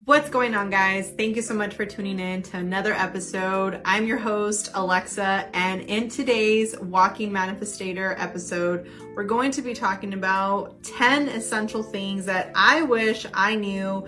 What's going on, guys? Thank you so much for tuning in to another episode. I'm your host, Alexa, and in today's Walking Manifestator episode, we're going to be talking about 10 essential things that I wish I knew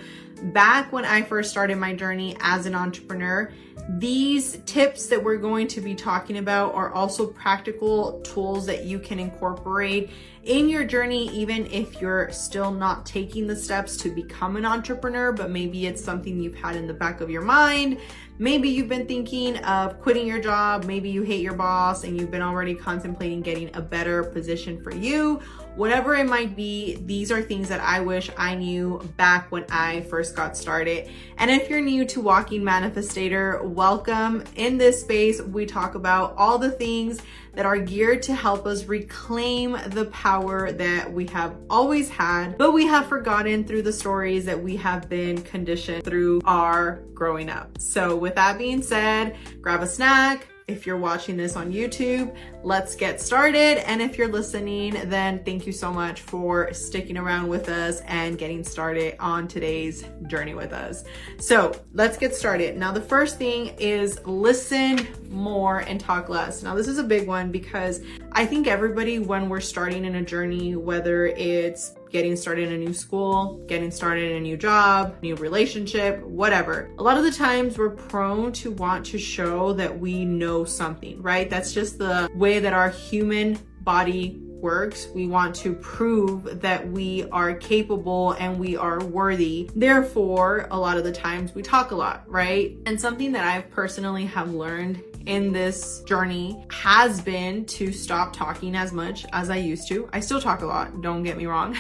back when I first started my journey as an entrepreneur. These tips that we're going to be talking about are also practical tools that you can incorporate in your journey, even if you're still not taking the steps to become an entrepreneur, but maybe it's something you've had in the back of your mind. Maybe you've been thinking of quitting your job. Maybe you hate your boss and you've been already contemplating getting a better position for you. Whatever it might be, these are things that I wish I knew back when I first got started. And if you're new to Walking Manifestator, welcome. In this space, we talk about all the things that are geared to help us reclaim the power that we have always had, but we have forgotten through the stories that we have been conditioned through our growing up. So with that being said, grab a snack. If you're watching this on YouTube, let's get started. And if you're listening, then thank you so much for sticking around with us and getting started on today's journey with us. So let's get started. Now, the first thing is listen more and talk less. Now, this is a big one because I think everybody, when we're starting in a journey, whether it's getting started in a new school, getting started in a new job, new relationship, whatever. A lot of the times we're prone to want to show that we know something, right? That's just the way that our human body works. We want to prove that we are capable and we are worthy. Therefore, a lot of the times we talk a lot, right? And something that I've personally have learned in this journey has been to stop talking as much as I used to. I still talk a lot, don't get me wrong,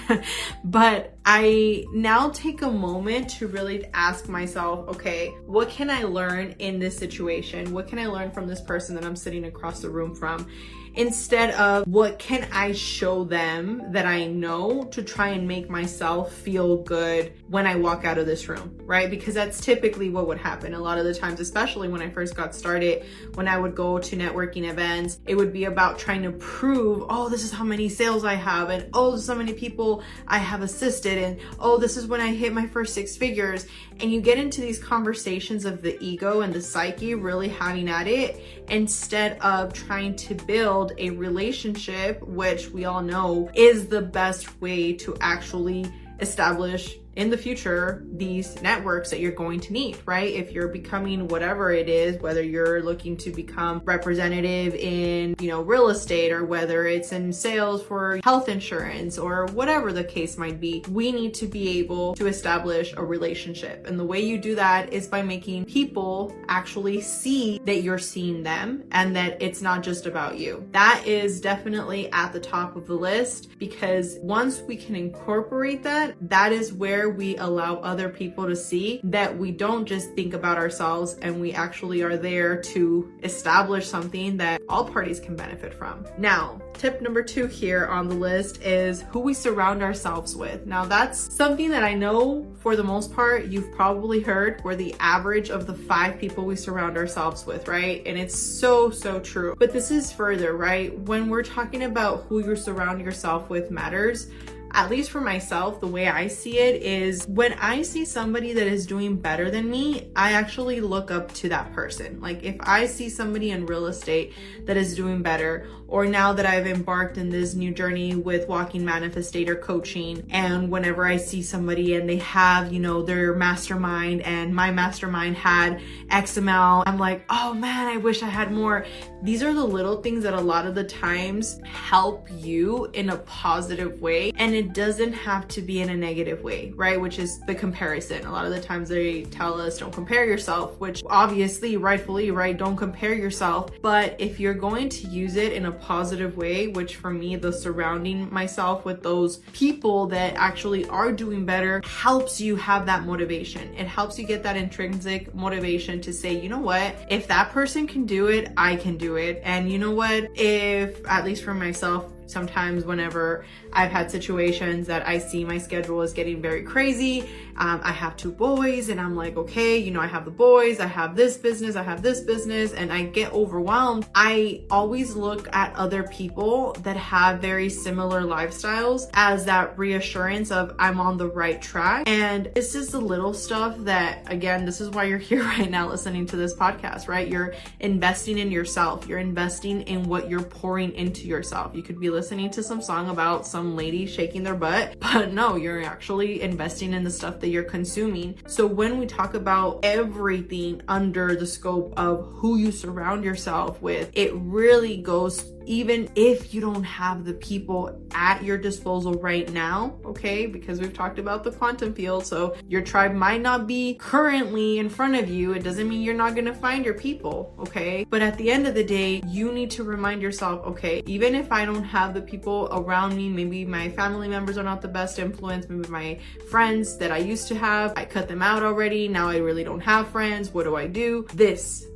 but I now take a moment to really ask myself, okay, what can I learn in this situation? What can I learn from this person that I'm sitting across the room from? Instead of what can I show them that I know to try and make myself feel good when I walk out of this room, right? Because that's typically what would happen a lot of the times, especially when I first got started. When I would go to networking events, it would be about trying to prove, oh, this is how many sales I have, and oh, this is how many people I have assisted, and oh, this is when I hit my first 6 figures. And you get into these conversations of the ego and the psyche really having at it, instead of trying to build a relationship, which we all know is the best way to actually establish in the future these networks that you're going to need, right? If you're becoming whatever it is, whether you're looking to become representative in, real estate, or whether it's in sales for health insurance, or whatever the case might be, we need to be able to establish a relationship. And the way you do that is by making people actually see that you're seeing them and that it's not just about you. That is definitely at the top of the list, because once we can incorporate that, that is where we allow other people to see that we don't just think about ourselves, and we actually are there to establish something that all parties can benefit from. Now, tip number 2 here on the list is who we surround ourselves with. Now, that's something that I know for the most part you've probably heard. We're the average of the 5 people we surround ourselves with, right? And it's so true. But this is further, right? When we're talking about who you surround yourself with matters. At least for myself, the way I see it is when I see somebody that is doing better than me, I actually look up to that person. Like if I see somebody in real estate that is doing better, or now that I've embarked in this new journey with Walking Manifestator coaching, and whenever I see somebody and they have, their mastermind and my mastermind had X amount, I'm like, oh man, I wish I had more. These are the little things that a lot of the times help you in a positive way. And it doesn't have to be in a negative way, right? Which is the comparison. A lot of the times they tell us don't compare yourself, which obviously, rightfully, right? Don't compare yourself. But if you're going to use it in a positive way, which for me, the surrounding myself with those people that actually are doing better helps you have that motivation. It helps you get that intrinsic motivation to say, you know what? If that person can do it, I can do it. And you know what? If, at least for myself, sometimes whenever I've had situations that I see my schedule is getting very crazy I have 2 boys, and I'm like, okay, you know, I have the boys, I have this business, and I get overwhelmed. I always look at other people that have very similar lifestyles as that reassurance of I'm on the right track. And it's just the little stuff that, again, this is why you're here right now listening to this podcast, right? You're investing in yourself. You're investing in what you're pouring into yourself. You could be listening to some song about some lady shaking their butt, but no, you're actually investing in the stuff that you're consuming. So when we talk about everything under the scope of who you surround yourself with, it really goes, even if you don't have the people at your disposal right now, okay? Because we've talked about the quantum field, so your tribe might not be currently in front of you. It doesn't mean you're not gonna find your people, okay? But at the end of the day, you need to remind yourself, okay, even if I don't have the people around me, maybe my family members are not the best influence, maybe my friends that I used to have, I cut them out already, now I really don't have friends, what do?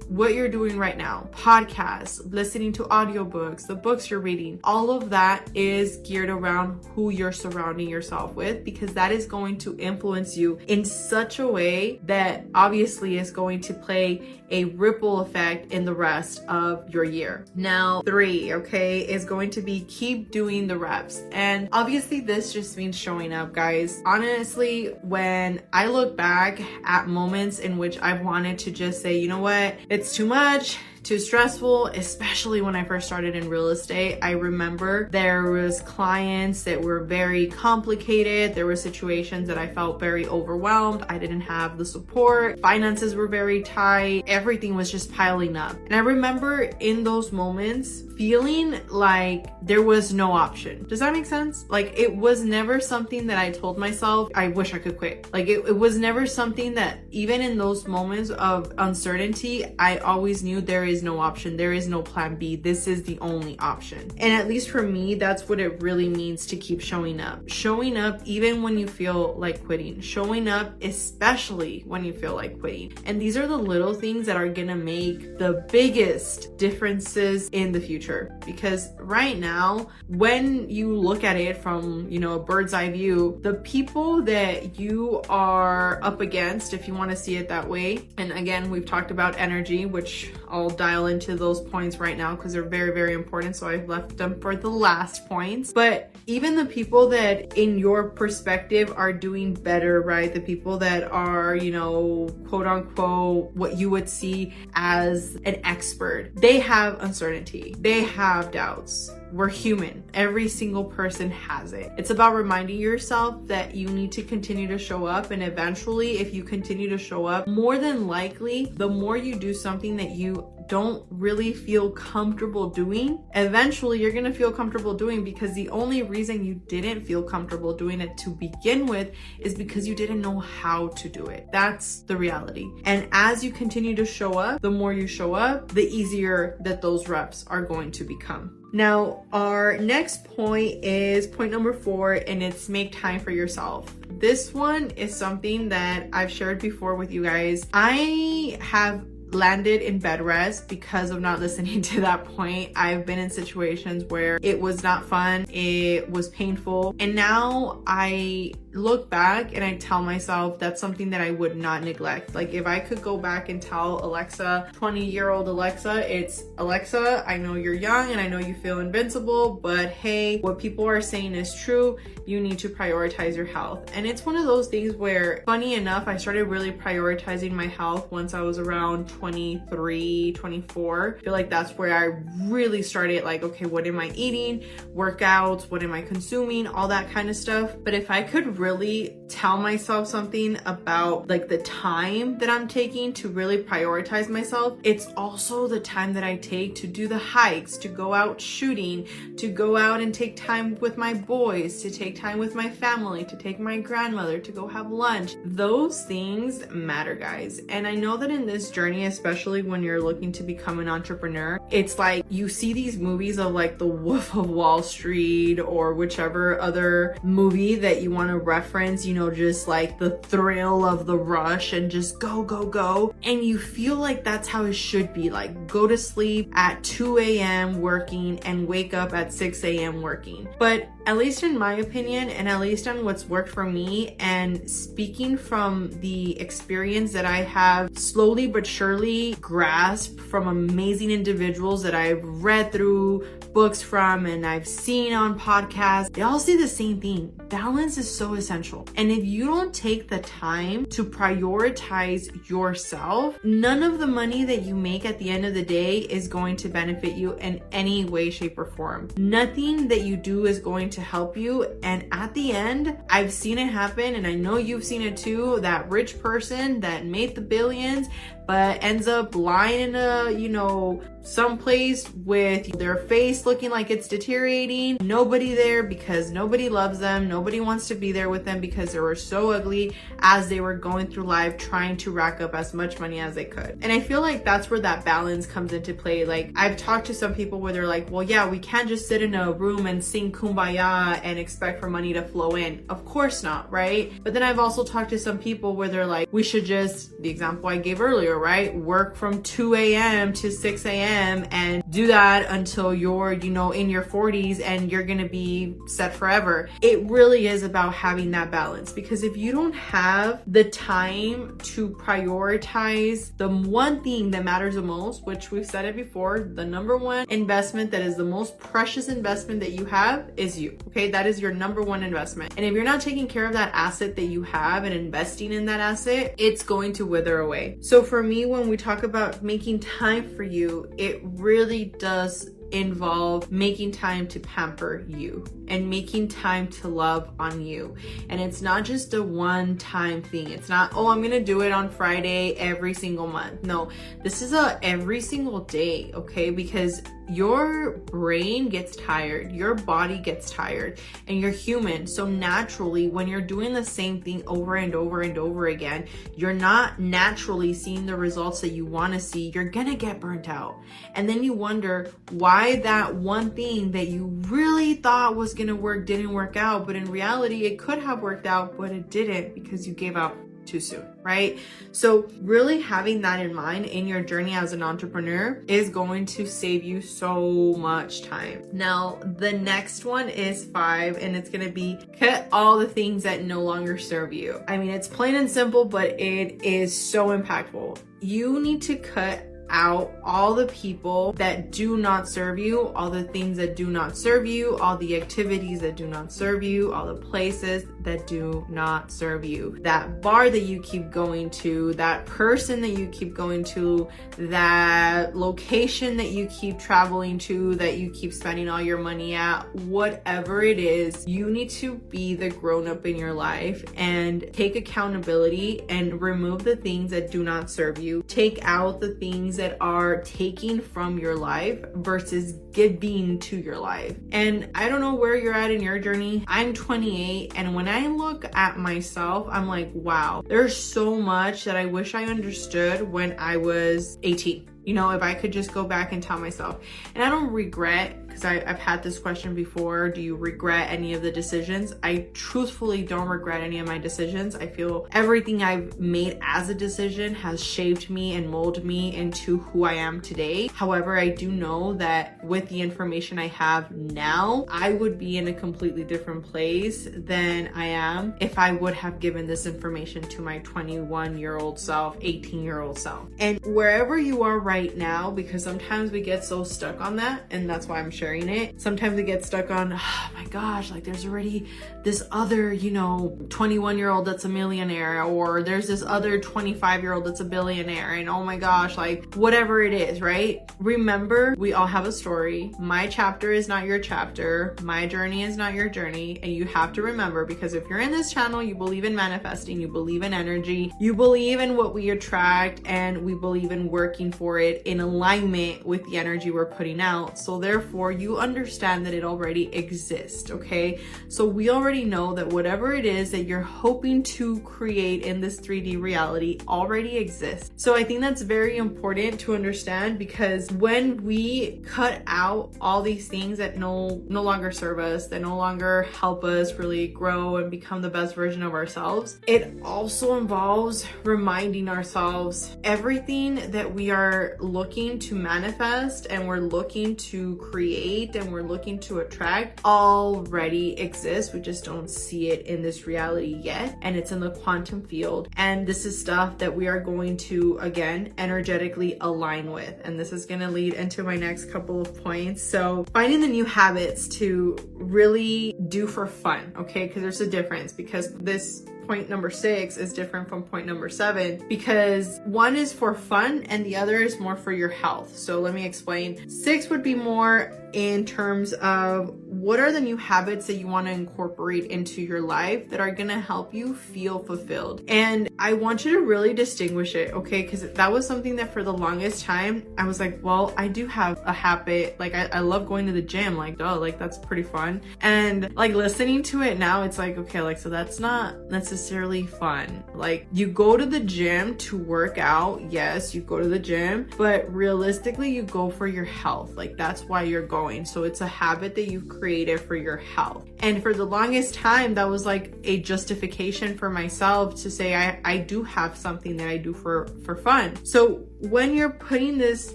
What you're doing right now, podcasts, listening to audiobooks, the books you're reading, all of that is geared around who you're surrounding yourself with, because that is going to influence you in such a way that obviously is going to play a ripple effect in the rest of your year. Now, 3, okay, is going to be keep doing the reps. And obviously this just means showing up, guys. Honestly, when I look back at moments in which I've wanted to just say, you know what, it's too much, too stressful, especially when I first started in real estate. I remember there was clients that were very complicated. There were situations that I felt very overwhelmed. I didn't have the support. Finances were very tight. Everything was just piling up. And I remember in those moments feeling like there was no option. Does that make sense? Like, it was never something that I told myself, I wish I could quit. Like, it was never something that, even in those moments of uncertainty, I always knew there is no option. There is no plan B. This is the only option. And at least for me, that's what it really means to keep showing up. Showing up even when you feel like quitting. Showing up especially when you feel like quitting. And these are the little things that are gonna make the biggest differences in the future. Because right now, when you look at it from, you know, a bird's eye view, the people that you are up against, if you want to see it that way, and again, we've talked about energy, which I'll dial into those points right now because they're very, very important. So I've left them for the last points. But even the people that in your perspective are doing better, right? The people that are, you know, quote unquote, what you would see as an expert, they have uncertainty. They have doubts. We're human. Every single person has it. It's about reminding yourself that you need to continue to show up. And eventually, if you continue to show up, more than likely, the more you do something that you don't really feel comfortable doing, eventually you're gonna feel comfortable doing, because the only reason you didn't feel comfortable doing it to begin with is because you didn't know how to do it. That's the reality. And as you continue to show up, the more you show up, the easier that those reps are going to become. Now, our next point is point number 4, and it's make time for yourself. This one is something that I've shared before with you guys. I have landed in bed rest because of not listening to that point. I've been in situations where it was not fun, it was painful, and now I look back and I tell myself that's something that I would not neglect. Like, if I could go back and tell Alexa, 20-year-old Alexa, it's Alexa, I know you're young and I know you feel invincible, but hey, what people are saying is true. You need to prioritize your health. And it's one of those things where, funny enough, I started really prioritizing my health once I was around 23, 24. I feel like that's where I really started, like, okay, what am I eating? Workouts, what am I consuming? All that kind of stuff. But if I could really tell myself something about like the time that I'm taking to really prioritize myself, it's also the time that I take to do the hikes, to go out shooting, to go out and take time with my boys, to take time with my family, to take my grandmother, to go have lunch. Those things matter, guys. And I know that in this journey, especially when you're looking to become an entrepreneur, it's like you see these movies of like the Wolf of Wall Street or whichever other movie that you want to reference, just like the thrill of the rush and just go, go, go. And you feel like that's how it should be. Like go to sleep at 2 a.m. working and wake up at 6 a.m. working. But at least in my opinion, and at least on what's worked for me, and speaking from the experience that I have slowly but surely grasped from amazing individuals that I've read through books from and I've seen on podcasts, they all say the same thing. Balance is so essential. And if you don't take the time to prioritize yourself, none of the money that you make at the end of the day is going to benefit you in any way, shape, or form. Nothing that you do is going to help you. And at the end, I've seen it happen, and I know you've seen it too, that rich person that made the billions but ends up lying in a, someplace with their face looking like it's deteriorating. Nobody there because nobody loves them. Nobody wants to be there with them because they were so ugly as they were going through life trying to rack up as much money as they could. And I feel like that's where that balance comes into play. Like I've talked to some people where they're like, well, yeah, we can't just sit in a room and sing Kumbaya and expect for money to flow in. Of course not, right? But then I've also talked to some people where they're like, we should just, the example I gave earlier, right? Work from 2 a.m. to 6 a.m. and do that until you're, in your 40s and you're going to be set forever. It really is about having that balance, because if you don't have the time to prioritize the one thing that matters the most, which we've said it before, the number one investment that is the most precious investment that you have is you. Okay. That is your number one investment. And if you're not taking care of that asset that you have and investing in that asset, it's going to wither away. So for me, when we talk about making time for you, it really does involve making time to pamper you and making time to love on you. And it's not just a one-time thing. It's not, oh, I'm gonna do it on Friday every single month. No, this is a every single day, okay? Because your brain gets tired, your body gets tired, and you're human. So naturally, when you're doing the same thing over and over and over again, you're not naturally seeing the results that you want to see. You're gonna get burnt out. And then you wonder why that one thing that you really thought was gonna work didn't work out. But in reality, it could have worked out, but it didn't because you gave up too soon, right? So really having that in mind in your journey as an entrepreneur is going to save you so much time. Now, the next one is 5, and it's going to be cut all the things that no longer serve you. I mean, it's plain and simple, but it is so impactful. You need to cut out all the people that do not serve you, all the things that do not serve you, all the activities that do not serve you, all the places that do not serve you. That bar that you keep going to, that person that you keep going to, that location that you keep traveling to, that you keep spending all your money at, whatever it is, you need to be the grown-up in your life and take accountability and remove the things that do not serve you. Take out the things that are taking from your life versus giving to your life. And I don't know where you're at in your journey. I'm 28, and when I look at myself, I'm like, wow, there's so much that I wish I understood when I was 18. If I could just go back and tell myself. And I don't regret, because I've had this question before, do you regret any of the decisions? I truthfully don't regret any of my decisions. I feel everything I've made as a decision has shaped me and molded me into who I am today. However, I do know that with the information I have now, I would be in a completely different place than I am if I would have given this information to my 21-year-old self, 18-year-old self. And wherever you are right now, because sometimes we get so stuck on that, and that's why I'm sharing it. Sometimes we get stuck on, oh my gosh, like there's already this other, 21-year-old that's a millionaire, or there's this other 25-year-old that's a billionaire, and oh my gosh, like whatever it is, right? Remember, we all have a story. My chapter is not your chapter. My journey is not your journey. And you have to remember, because if you're in this channel, you believe in manifesting, you believe in energy, you believe in what we attract, and we believe in working for it in alignment with the energy we're putting out. So therefore, you understand that it already exists, okay? So we already know that whatever it is that you're hoping to create in this 3D reality already exists. So I think that's very important to understand, because when we cut out all these things that no longer serve us, that no longer help us really grow and become the best version of ourselves, it also involves reminding ourselves everything that we are looking to manifest and we're looking to create and we're looking to attract already exists. We just don't see it in this reality yet, and it's in the quantum field. And this is stuff that we are going to, again, energetically align with. And this is going to lead into my next couple of points. So finding the new habits to really do for fun, okay? Because there's a difference, because this point number 6 is different from point number 7, because one is for fun and the other is more for your health. So let me explain. 6 would be more in terms of what are the new habits that you want to incorporate into your life that are going to help you feel fulfilled. And I want you to really distinguish it, okay? Because that was something that for the longest time I was like, well, I do have a habit, like I love going to the gym, like duh, like that's pretty fun. And like listening to it now, it's like, okay, like so that's not necessarily fun. Like you go to the gym to work out, yes, you go to the gym, but realistically you go for your health. Like that's why you're going. So it's a habit that you've created for your health. And for the longest time, that was like a justification for myself to say I do have something that I do for fun. So when you're putting this,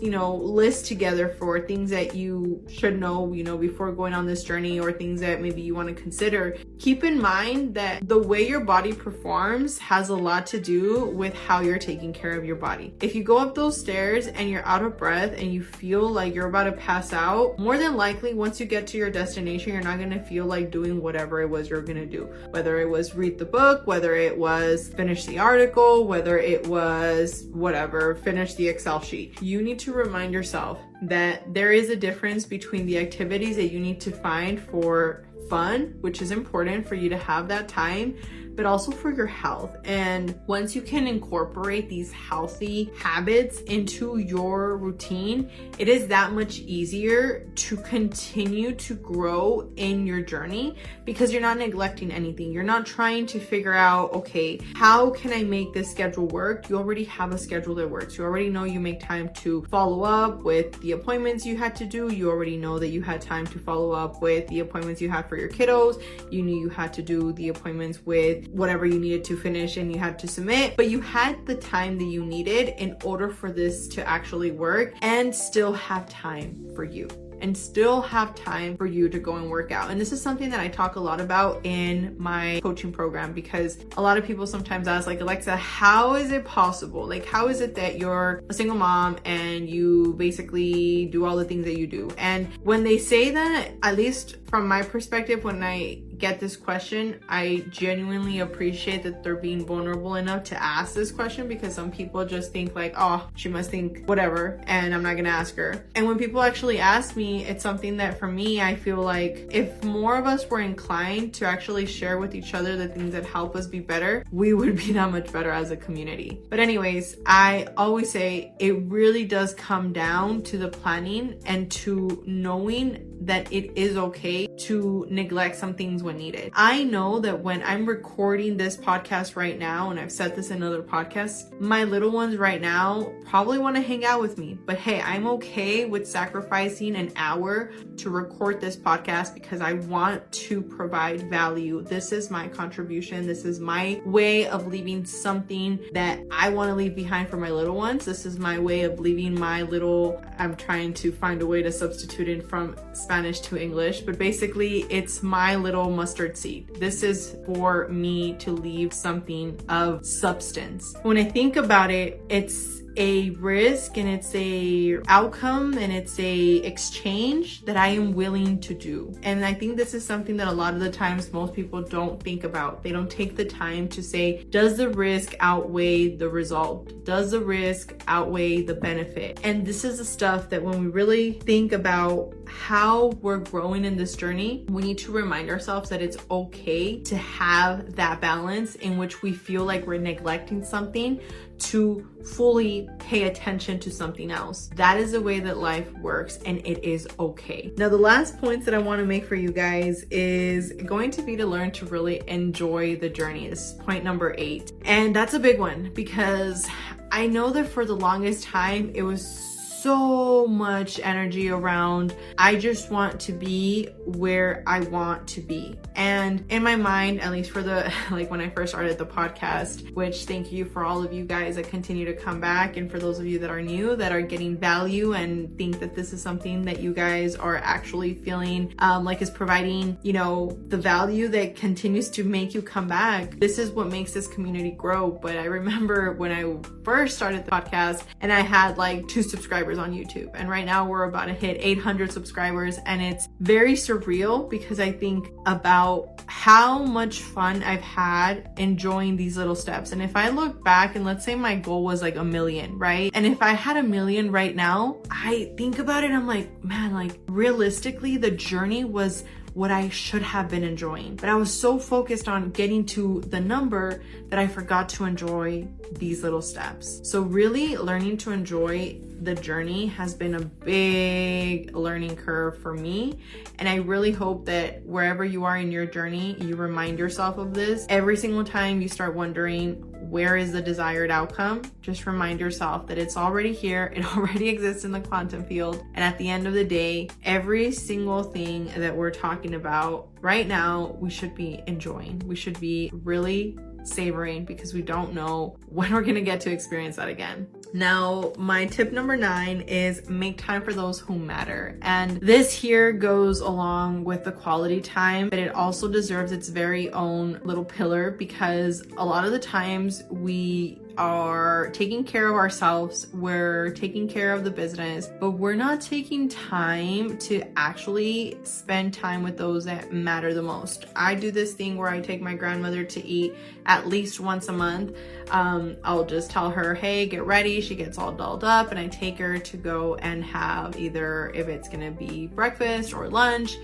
list together for things that you should know, before going on this journey, or things that maybe you want to consider, keep in mind that the way your body performs has a lot to do with how you're taking care of your body. If you go up those stairs and you're out of breath and you feel like you're about to pass out, more than likely, once you get to your destination, you're not going to feel like doing whatever it was you're going to do. Whether it was read the book, whether it was finish the article, whether it was whatever, finish the Excel sheet. You need to remind yourself that there is a difference between the activities that you need to find for fun, which is important for you to have that time, but also for your health. And once you can incorporate these healthy habits into your routine, it is that much easier to continue to grow in your journey, because you're not neglecting anything. You're not trying to figure out, okay, how can I make this schedule work? You already have a schedule that works. You already know you make time to follow up with the appointments you had to do. You already know that you had time to follow up with the appointments you had for your kiddos. You knew you had to do the appointments with whatever you needed to finish and you had to submit, but you had the time that you needed in order for this to actually work, and still have time for you. And still have time for you to go and work out. And this is something that I talk a lot about in my coaching program, because a lot of people sometimes ask, like, Alexa, how is it possible? Like, how is it that you're a single mom and you basically do all the things that you do? And when they say that, at least from my perspective, when I get this question, I genuinely appreciate that they're being vulnerable enough to ask this question, because some people just think like, oh, she must think whatever, and I'm not gonna ask her. And when people actually ask me, it's something that for me, I feel like if more of us were inclined to actually share with each other the things that help us be better, we would be that much better as a community. But anyways, I always say it really does come down to the planning and to knowing that it is okay to neglect some things when needed. I know that when I'm recording this podcast right now, and I've said this in other podcasts, my little ones right now probably want to hang out with me. But hey, I'm okay with sacrificing an hour to record this podcast because I want to provide value. This is my contribution. This is my way of leaving something that I want to leave behind for my little ones. This is my way of leaving my little, I'm trying to find a way to substitute it from Spanish to English, but basically it's my little mustard seed. This is for me to leave something of substance. When I think about it, it's a risk and it's a outcome and it's a exchange that I am willing to do. And I think this is something that a lot of the times most people don't think about. They don't take the time to say, does the risk outweigh the result? Does the risk outweigh the benefit? And this is the stuff that when we really think about how we're growing in this journey, we need to remind ourselves that it's okay to have that balance in which we feel like we're neglecting something to fully pay attention to something else. That is the way that life works, and it is okay. Now, the last points that I want to make for you guys is going to be to learn to really enjoy the journey. This is point number 8. And that's a big one, because I know that for the longest time, it was so much energy around, I just want to be where I want to be. And in my mind, at least for the, like when I first started the podcast, which thank you for all of you guys that continue to come back. And for those of you that are new, that are getting value and think that this is something that you guys are actually feeling like is providing, you know, the value that continues to make you come back. This is what makes this community grow. But I remember when I first started the podcast and I had like 2 subscribers on YouTube, and right now we're about to hit 800 subscribers, and it's very surreal because I think about how much fun I've had enjoying these little steps. And if I look back and let's say my goal was like 1 million, right? And if I had 1 million right now, I think about it, I'm like, man, like realistically the journey was what I should have been enjoying. But I was so focused on getting to the number that I forgot to enjoy these little steps. So really learning to enjoy the journey has been a big learning curve for me. And I really hope that wherever you are in your journey, you remind yourself of this. Every single time you start wondering, where is the desired outcome? Just remind yourself that it's already here. It already exists in the quantum field. And at the end of the day, every single thing that we're talking about right now, we should be enjoying. We should be really savoring, because we don't know when we're going to get to experience that again. Now, my tip number 9 is make time for those who matter. And this here goes along with the quality time, but it also deserves its very own little pillar, because a lot of the times we are taking care of ourselves, we're taking care of the business, but we're not taking time to actually spend time with those that matter the most. I do this thing where I take my grandmother to eat at least once a month. I'll just tell her, hey, get ready. She gets all dolled up, and I take her to go and have either, if it's gonna be breakfast or lunch.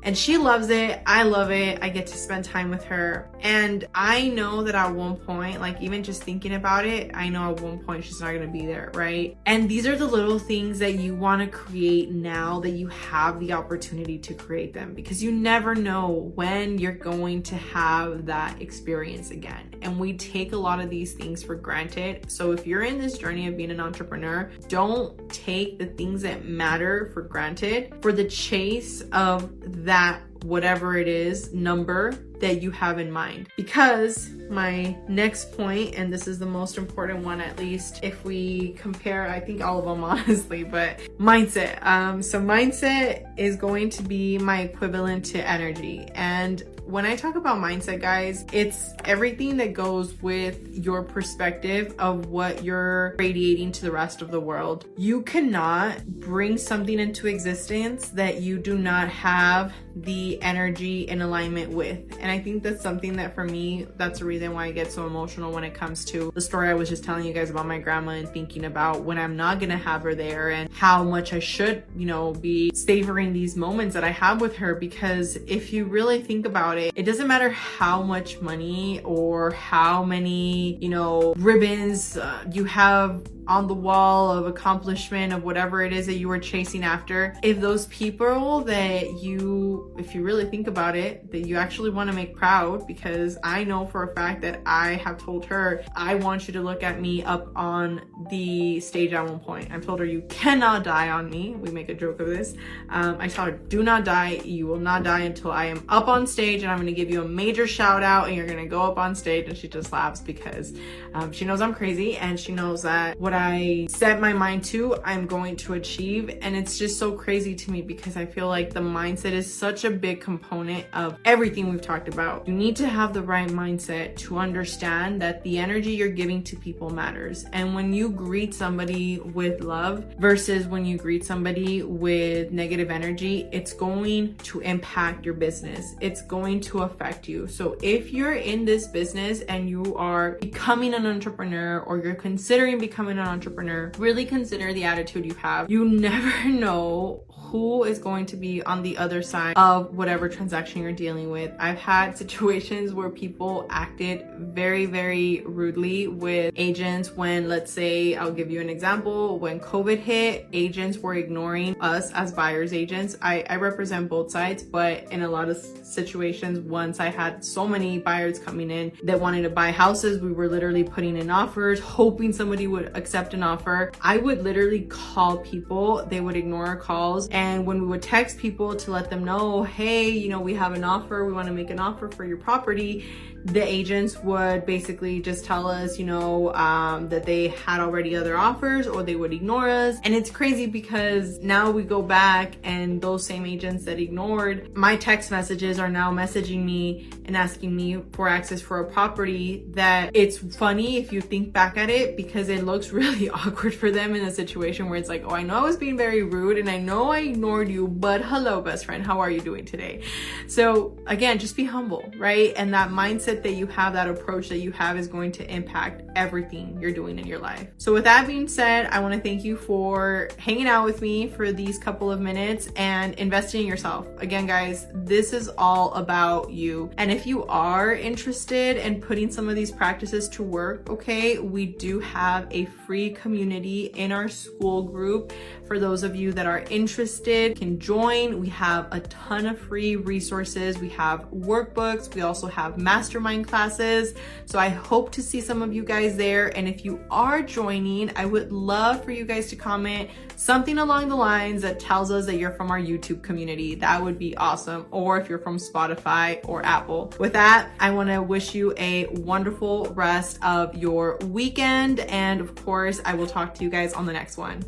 And she loves it. I love it. I get to spend time with her. And I know that at one point, like even just thinking about it, I know at one point she's not going to be there, right? And these are the little things that you want to create now that you have the opportunity to create them, because you never know when you're going to have that experience again. And we take a lot of these things for granted. So if you're in this journey of being an entrepreneur, don't take the things that matter for granted for the chase of that whatever it is number that you have in mind. Because my next point, and this is the most important one, at least if we compare, I think all of them honestly, but mindset. So mindset is going to be my equivalent to energy. And when I talk about mindset, guys, it's everything that goes with your perspective of what you're radiating to the rest of the world. You cannot bring something into existence that you do not have the energy in alignment with. And I think that's something that for me, that's the reason why I get so emotional when it comes to the story I was just telling you guys about my grandma, and thinking about when I'm not gonna have her there and how much I should, you know, be savoring these moments that I have with her. Because if you really think about it, it doesn't matter how much money or how many, you know, ribbons you have on the wall of accomplishment of whatever it is that you were chasing after. If those people that you, if you really think about it, that you actually want to make proud, because I know for a fact that I have told her, I want you to look at me up on the stage at one point. I've told her, you cannot die on me. We make a joke of this. I tell her, do not die. You will not die until I am up on stage, and I'm going to give you a major shout out, and you're going to go up on stage. And she just laughs because she knows I'm crazy, and she knows that what I set my mind to, I'm going to achieve. And it's just so crazy to me, because I feel like the mindset is such a big component of everything we've talked about. You need to have the right mindset to understand that the energy you're giving to people matters. And when you greet somebody with love versus when you greet somebody with negative energy, it's going to impact your business. It's going to affect you. So if you're in this business and you are becoming an entrepreneur, or you're considering becoming an entrepreneur, really consider the attitude you have. You never know who is going to be on the other side of whatever transaction you're dealing with. I've had situations where people acted very, very rudely with agents when, let's say, I'll give you an example, when COVID hit, agents were ignoring us as buyers agents. I represent both sides, but in a lot of situations, once I had so many buyers coming in that wanted to buy houses, we were literally putting in offers, hoping somebody would accept an offer. I would literally call people, they would ignore our calls. And when we would text people to let them know, hey, you know, we have an offer, we want to make an offer for your property, the agents would basically just tell us, you know, that they had already other offers, or they would ignore us. And it's crazy because now we go back and those same agents that ignored my text messages are now messaging me and asking me for access for a property. That it's funny if you think back at it, because it looks really awkward for them in a situation where it's like, oh, I know I was being very rude and I know I ignored you, but hello, best friend, how are you doing today? So again, just be humble, right? And that mindset that you have, that approach that you have, is going to impact everything you're doing in your life. So with that being said, I want to thank you for hanging out with me for these couple of minutes and investing in yourself. Again, guys, this is all about you. And if you are interested in putting some of these practices to work, okay, we do have a free community in our school group. For those of you that are interested, can join. We have a ton of free resources. We have workbooks. We also have mastermind classes. So I hope to see some of you guys there. And if you are joining, I would love for you guys to comment something along the lines that tells us that you're from our YouTube community. That would be awesome. Or if you're from Spotify or Apple. With that, I want to wish you a wonderful rest of your weekend. And of course, I will talk to you guys on the next one.